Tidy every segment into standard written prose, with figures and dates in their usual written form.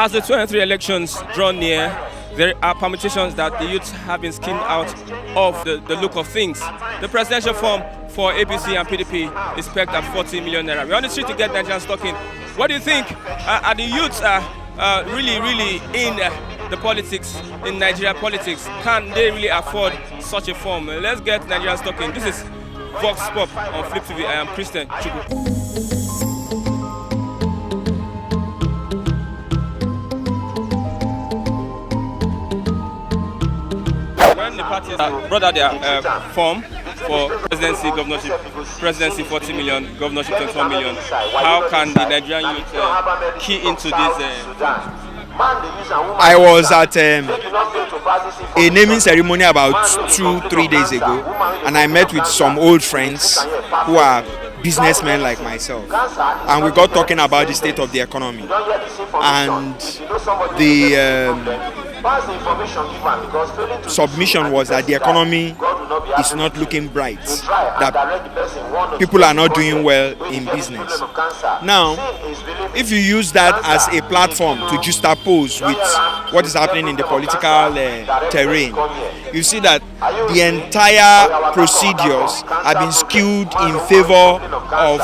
As the 23 elections draw near, there are permutations that the youths have been skinned out of the look of things. The presidential form for APC and PDP is pegged at 40 million naira. We're on the street to get Nigerians talking. What do you think? Are the youths really in the politics, in Nigeria politics? Can they really afford such a form? Let's get Nigerians talking. This is Vox Pop on Flip TV. I am Christian Chubu. When the parties brought out their form for presidency, governorship, presidency 40 million, governorship 24 million, how can the Nigerian youth key into this? I was at a naming ceremony about 2-3 days ago, and I met with some old friends who are businessmen like myself, and we got talking about the state of the economy, and the submission was that the economy is not looking bright, that people are not doing well in business. Now, if you use that as a platform to juxtapose with what is happening in the political terrain, you see that the entire procedures have been skewed in favor of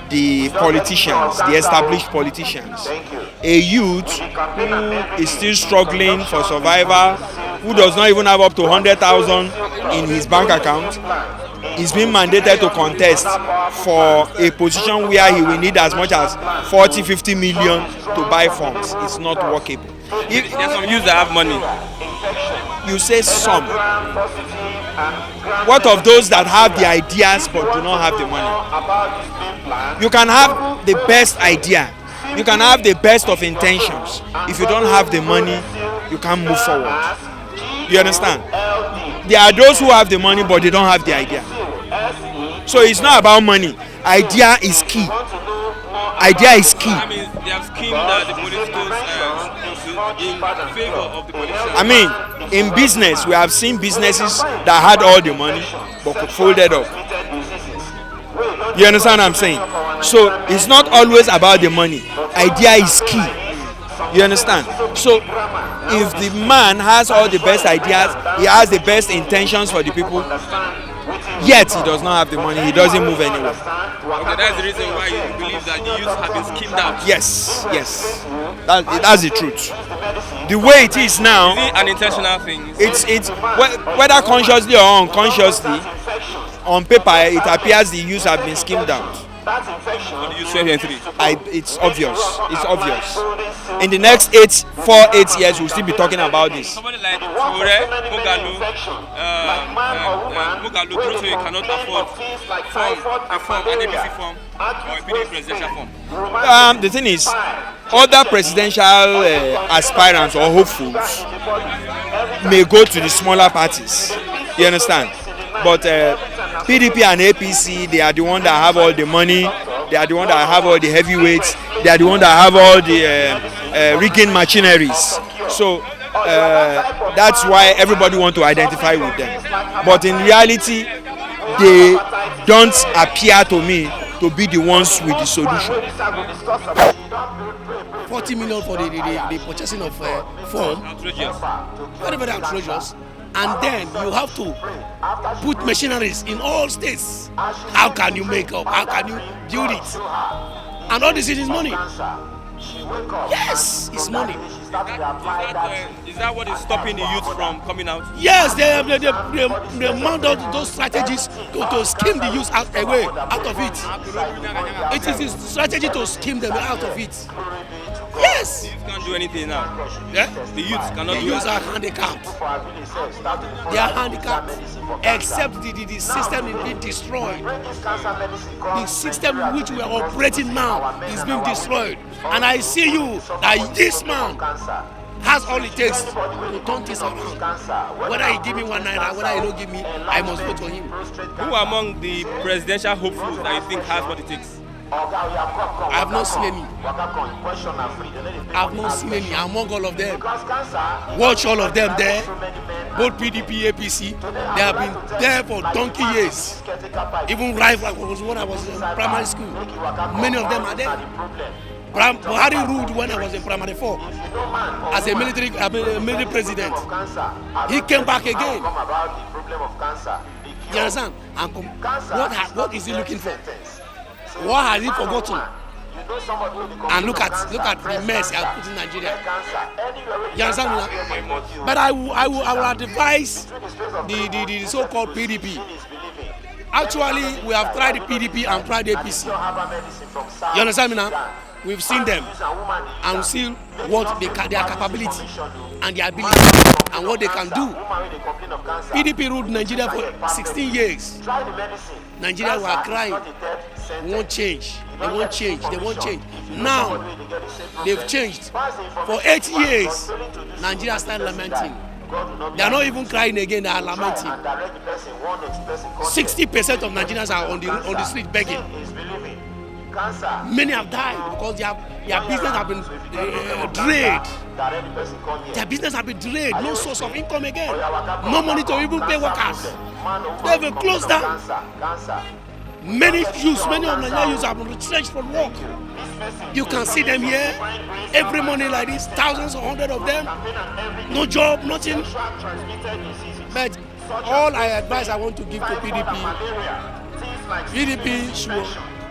the politicians, the established politicians. A youth who is still struggling for survival, who does not even have up to 100,000 in his bank account, is being mandated to contest for a position where he will need as much as 40-50 million to buy funds. It's not workable. If there's some youths that have money, you say some. What of those that have the ideas but do not have the money? You can have the best idea, you can have the best of intentions. If you don't have the money, you can't move forward. You understand? There are those who have the money but they don't have the idea. So it's not about money. Idea is key. Idea is key. I mean, they have schemed the politicals in favor of the politicians. I mean, in business, we have seen businesses that had all the money but folded up. You understand what I'm saying? So it's not always about the money. Idea is key. You understand? So if the man has all the best ideas, he has the best intentions for the people, yet he does not have the money, he doesn't move anywhere. Okay, that's the reason why you believe that the youth have been schemed out. Yes. That's the truth. The way it is now, is it an intentional thing? It's whether consciously or unconsciously, on paper it appears the youth have been schemed out. It's obvious. It's obvious. In the next 4-8 years, we'll still be talking about this. Somebody like Mogalo cannot afford an APC form or a PDP presidential form. The thing is, other presidential aspirants or hopefuls may go to the smaller parties. You understand? But PDP and APC, they are the ones that have all the money, they are the ones that have all the heavyweights, they are the ones that have all the rigging machineries. So that's why everybody wants to identify with them. But in reality, they don't appear to me to be the ones with the solution. 40 million for the purchasing of form. Outrageous. Very, very outrageous. And then you have to put machineries in all states. How can you make up? How can you build it? And all this is money. Yes, it's money. Is that what is stopping the youth from coming out? Yes, they mount out those strategies to scheme the youth out of it. It is a strategy to scheme them out of it. Yes. The youth can't do anything now. Yeah? The youth cannot do The youth anything. are handicapped. They are handicapped, except the system is being destroyed. The system which we are operating now is being destroyed. And I see you that this man has all it takes to turn this around. Whether he give me 1 naira, whether he don't give me, I must vote for him. Who among the presidential hopefuls that you think has what it takes? I have not seen any. I have not seen any among all of them. Watch all of them there. Both PDP, APC, they have been there for donkey years. Even right when I was in primary school, many of them are there. Buhari ruled when I was in primary 4 as a military president. He came back again. You understand? And what is he looking for? What has he forgotten? And look at the mess he has put in Nigeria. You understand me? But I will advise the so-called PDP. Actually, we have tried the PDP and tried the APC. You understand me now? We've seen them and see what their capability and their ability and what they can do. PDP ruled Nigeria for 16 years. Nigeria were crying. They won't change. They won't change. They won't change. Now, they've changed. For 8 years, Nigeria started lamenting. They are not even crying again, they are lamenting. 60% of Nigerians are on the street begging. Many have died because their business have been drained. Their business have been drained. No source of income again. No money to even pay workers. They have closed down. Many of Nigerian youths have been retrenched from work. You can see them here every morning like this, thousands or hundreds of them. No job, nothing. But all I want to give to PDP should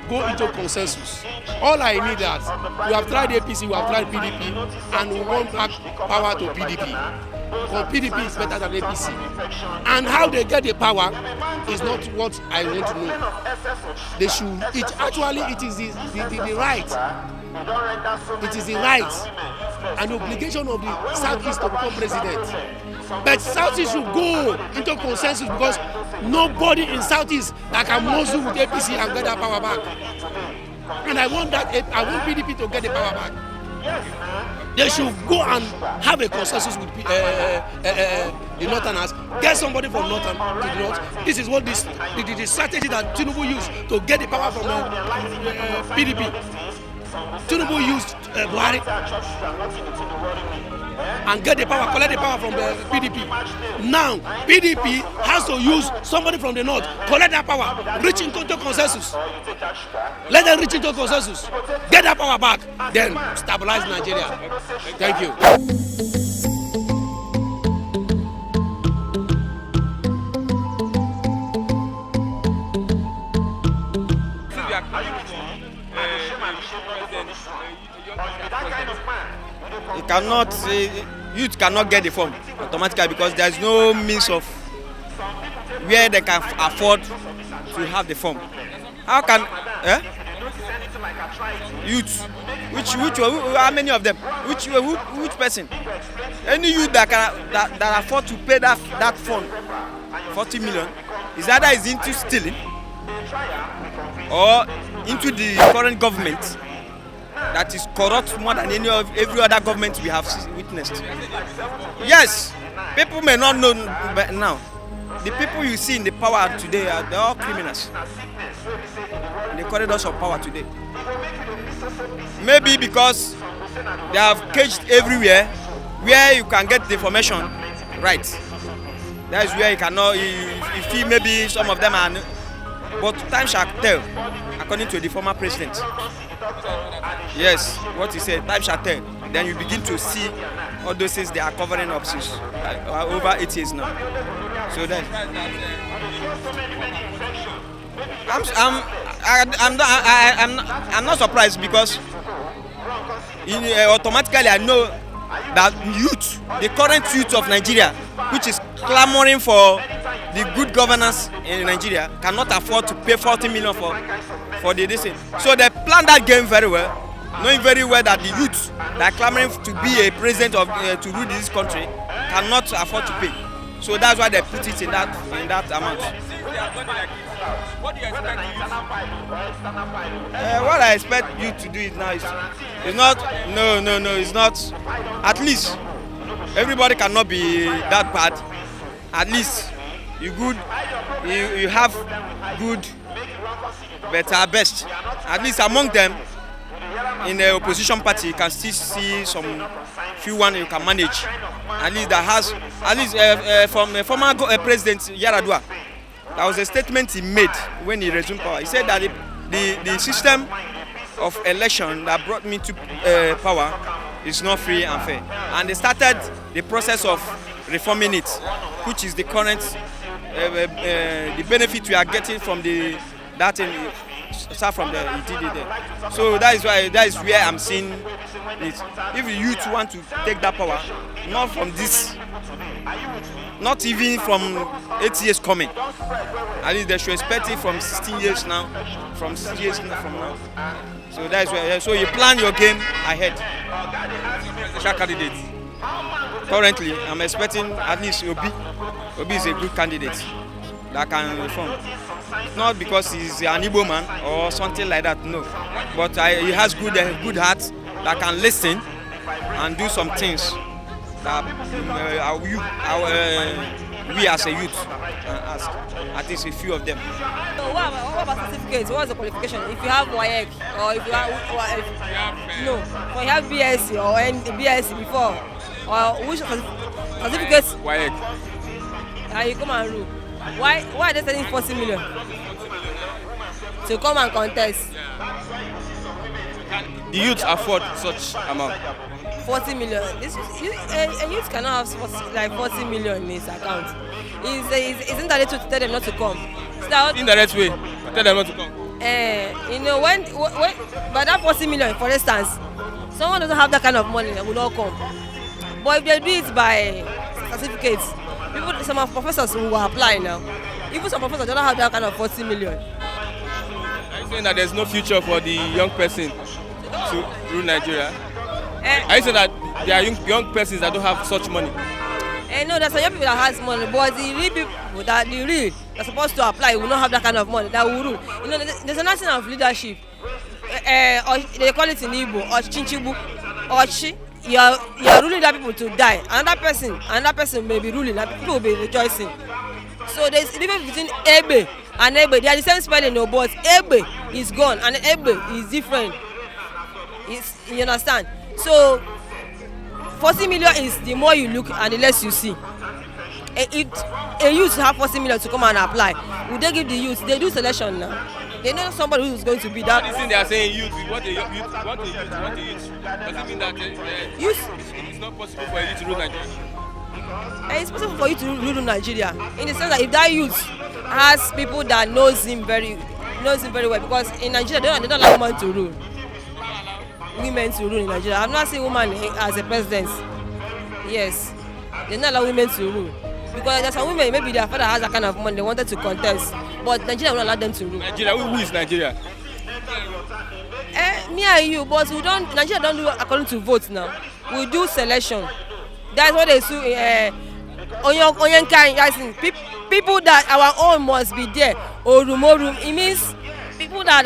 go into consensus. All I need that we have tried APC, we have tried PDP, and we want back power to PDP. Because PDP is better than APC. And how they get the power is not what I want to know. They should. It is the right. It is the right and obligation of the Southeast to become president. But Southeast should go into consensus because nobody in Southeast that can muscle with APC and get that power back. And I want PDP to get the power back. They should go and have a consensus with the Northerners. Get somebody from Northern to the North. This is what the strategy that Tinubu used to get the power from PDP. Tinubu used Buhari and get the power, collect the power from the PDP. Now, PDP has to use somebody from the North, collect that power, reach into consensus. Let them reach into consensus. Get that power back, then stabilize Nigeria. Thank you. You cannot, youth cannot get the form automatically because there is no means of where they can afford to have the form. How can youth? How many of them? Which person? Any youth that afford to pay that fund, 40 million, is either is into stealing or into the current government that is corrupt more than every other government we have witnessed. Yes, people may not know now. The people you see in the power today they're all criminals. In the corridors of power today. Maybe because they have caged everywhere where you can get the information right. That is where you cannot. You feel maybe some of them are, but time shall tell. According to the former president. Yes, what he said, time shall tell. Then you begin to see all those things they are covering up since over 8 years now. So then, I'm not surprised because automatically I know that youth, the current youth of Nigeria, which is clamoring for the good governance in Nigeria, cannot afford to pay 40 million for the this thing. So they plan that game very well, knowing very well that the youth that are clamoring to be a president of to rule this country cannot afford to pay. So that's why they put it in that amount. What do you expect what I expect you to do it now is not it's not. At least everybody cannot be that bad. At least you have good, better, best. At least among them in the opposition party you can still see some few one you can manage. At least that has from a former president Yaradua. That was a statement he made when he resumed power. He said that the system of election that brought me to power is not free and fair. And they started the process of reforming it, which is the current the benefit we are getting from that thing. Start from there, he did it there. So that is where I'm seeing it. If the youth want to take that power, not from this, not even from 8 years coming. At least they should expect it from 16 years now, from 6 years from now. So that is where. So you plan your game ahead. Presidential candidate. Currently, I'm expecting at least Obi. Obi is a good candidate that can reform. Not because he's an Igbo man or something like that, no. But he has good heart that can listen and do some things that we as a youth can ask. At least a few of them. So what about certificates? What's the qualification? If you have WAEC or if you have BSc or BSc before, or which certificates? WAEC. You come and rule. Why are they spending 40 million to come and contest? The youth afford such amount. 40 million. A youth cannot have 40 million in his account. It's indirect to tell them not to come. Indirect way, tell them not to come. When by that 40 million, for instance, someone doesn't have that kind of money, they will not come. But if they do it by certificates, some of professors who are applying now, even some professors don't have that kind of 40 million. Are you saying that there's no future for the young person to rule Nigeria? Are you saying that there are young persons that don't have such money? No, there's some young people that has money, but the real people that are supposed to apply will not have that kind of money that will rule. There's a nothing of leadership. Or they call it in Igbo, or Chinchibu, or Chi. You are ruling that people to die. Another person may be ruling, and people will be rejoicing. So there's a difference between Ebe and Ebe. They are the same spelling, no, but Ebe is gone and Ebe is different. You understand? So 40 million is the more you look and the less you see. A youth have 40 million to come and apply. Would they give the youth? They do selection now. They know somebody who is going to be that. Listen, they are saying youth. What the youth. Does it mean that it's not possible for you to rule Nigeria? It's possible for you to rule Nigeria in the sense that if that youth has people that knows him very well, because in Nigeria they don't allow women to rule. Women to rule in Nigeria. I've not seen women as a president. Yes, they don't allow women to rule. Because there's some women, maybe their father has that kind of money, they wanted to contest, but Nigeria will not allow them to rule. Nigeria, who is Nigeria? Me and you, but Nigeria don't do according to votes now. We do selection. That's what they do. People that our own must be there. Orumorum. It means people that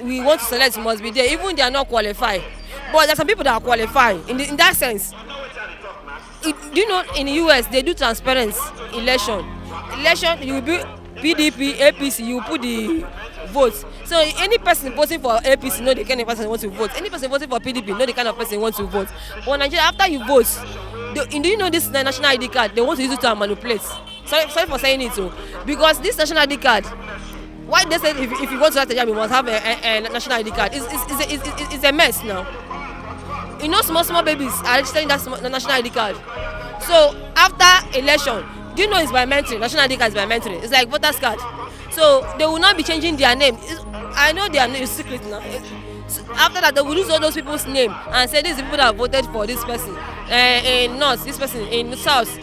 we want to select must be there, even they are not qualified. But there's some people that are qualified in that sense. Do you know in the US they do transparent election? You will be PDP, APC, you put the votes. So any person voting for APC know the kind of person wants to vote. Any person voting for PDP know the kind of person wants to vote. But Nigeria, after you vote, do you know this national ID card? They want to use it to manipulate. Sorry for saying it so. Because this national ID card, why they say if you want to start a job you must have a national ID card? It's a mess now. You know, small babies are registering that national ID card. So after election, do you know it's by mentoring? National ID card is by mentoring. It's like voters card. So they will not be changing their name. I know their name is secret now. So after that, they will lose all those people's name and say these people that voted for this person in North, this person in South,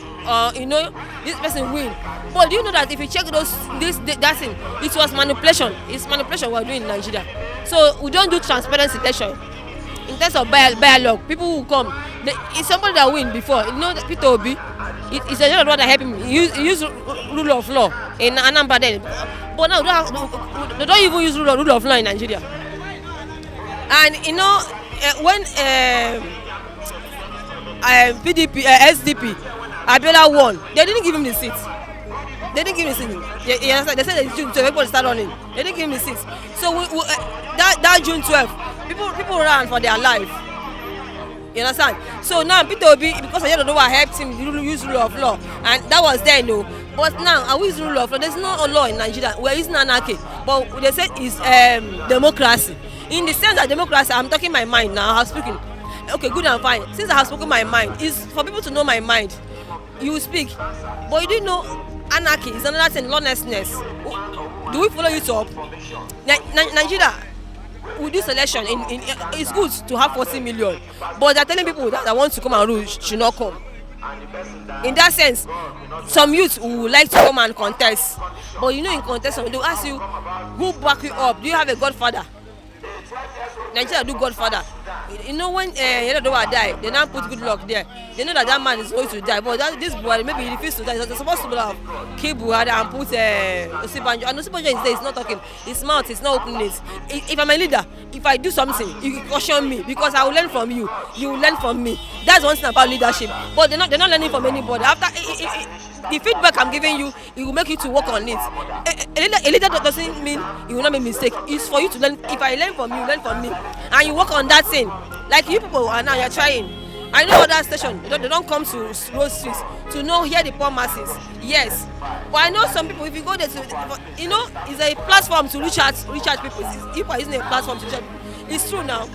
this person win. But do you know that if you check that thing, it was manipulation. It's manipulation we're doing in Nigeria. So we don't do transparent election. In terms of dialogue, people who come, it's somebody that win before. You know, Peter Obi, it's a lot that help him. He use rule of law in Anambra then. But now they don't even use rule of law in Nigeria. And you know, when PDP, SDP, Abiola won, they didn't give him the seat. They didn't give him the seat. They said it's June 12, everybody start running. They didn't give him the seat. So that June 12, people ran for their life. You understand? So now Peter Obi, because I don't know what helped him use rule of law, and that was then no. But now are we using rule of law? There's no law in Nigeria. We're using anarchy. But they say it's democracy. In the sense that democracy, I'm talking my mind now. I'm speaking. Okay, good and fine. Since I have spoken my mind, it's for people to know my mind. You speak, but you didn't know anarchy is another thing. Lawlessness. Do we follow it up? Nigeria, with this election, it's good to have 40 million, but they're telling people that want to come and rule should not come. In that sense, some youth would like to come and contest, but you know, in contest, they will ask you, who back you up? Do you have a godfather? Nigeria do godfather. You know, when Yeredowa die, they now put good luck there. They know that man is going to die, but this Buhari, maybe he refuses to die. They're supposed to have kill Buhari and put Osibanjo. And Osibanjo is there, he's not talking. His mouth is not opening it. If I'm a leader, if I do something, you caution me because I will learn from you. You will learn from me. That's one thing about leadership. But they're not learning from anybody. After the feedback I'm giving you, it will make you to work on it. A leader doesn't mean you will not make mistake. It's for you to learn. If I learn from you, learn from me, and you work on that thing. Like you people are now, you're trying. I know other stations, they don't come to road streets to hear the poor masses. Yes, but I know some people. If you go there, it's a platform to reach out people. People are using a platform to reach out people. It's true now,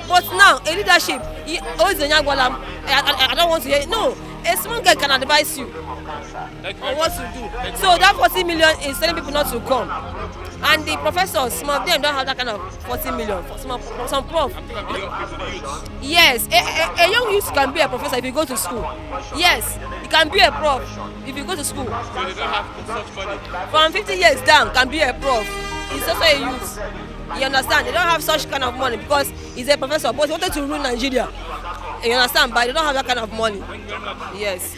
but now a leadership. I don't want to hear it. No, a small guy can advise you on what to do. So that 40 million is telling people not to come. And the professors, some of them don't have that kind of 40 million. Some prof. Yes, a young youth can be a professor if you go to school. Yes, you can be a prof if you go to school. So they don't have such money. From 50 years down, can be a prof. He's also a youth. You understand? They don't have such kind of money because he's a professor, but he wanted to rule Nigeria. You understand? But they don't have that kind of money. Yes.